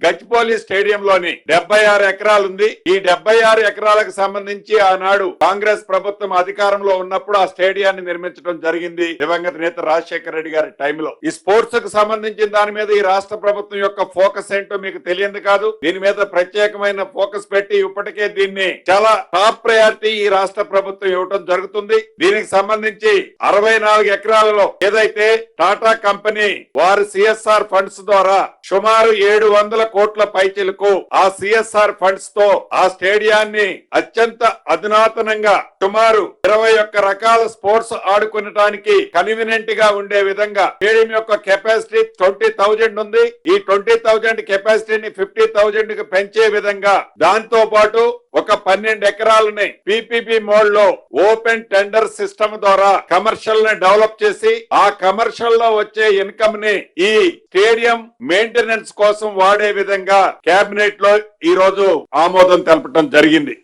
గచ్చిబౌలి స్టేడియంలోని 76 ఎకరాలుంది. ఈ 76 ఎకరాలకు సంబంధించి ఆనాడు కాంగ్రెస్ ప్రభుత్వం అధికారంలో ఉన్నప్పుడు ఆ స్టేడియాన్ని నిర్మించడం జరిగింది దివంగత నేత రాజశేఖర రెడ్డి గారి టైంలో. ఈ స్పోర్ట్స్ కు సంబంధించిన దాని మీద ఈ రాష్ట్ర ప్రభుత్వం యొక్క ఫోకస్ ఏంటో మీకు తెలియదు కాదు. దీని మీద ప్రత్యేకమైన ఫోకస్ పెట్టి ఇప్పటికే దీన్ని చాలా టాప్ ప్రయారిటీ ఈ రాష్ట్ర ప్రభుత్వం ఇవ్వడం జరుగుతుంది. దీనికి సంబంధించి 64 ఎకరాలలో ఏదైతే టాటా కంపెనీ వారి సిఎస్ఆర్ ఫండ్స్ ద్వారా సుమారు 700 కోట్ల పైచిలకు ఆ సిఎస్ఆర్ ఫండ్స్ తో ఆ స్టేడియాన్ని అత్యంత అధునాతనంగా సుమారు 21 రకాల స్పోర్ట్స్ ఆడుకునడానికి కన్వీనియంట్ గా ఉండే విధంగా స్టేడియం యొక్క కెపాసిటీ 20,000 ఉంది. ఈ 20,000 కెపాసిటీని 50,000 కి పెంచే విధంగా దాంతో పాటు ఒక 12 ఎకరాలని పిపిపి మోడ్ లో ఓపెన్ టెండర్ సిస్టమ్ ద్వారా కమర్షియల్ ని డెవలప్ చేసి ఆ కమర్షియల్ లో వచ్చే ఇన్కమ్ ని ఈ స్టేడియం మెయింటెనెన్స్ కోసం వాడే విధంగా కేబినెట్ లో ఈ రోజు ఆమోదం తెలపడం జరిగింది.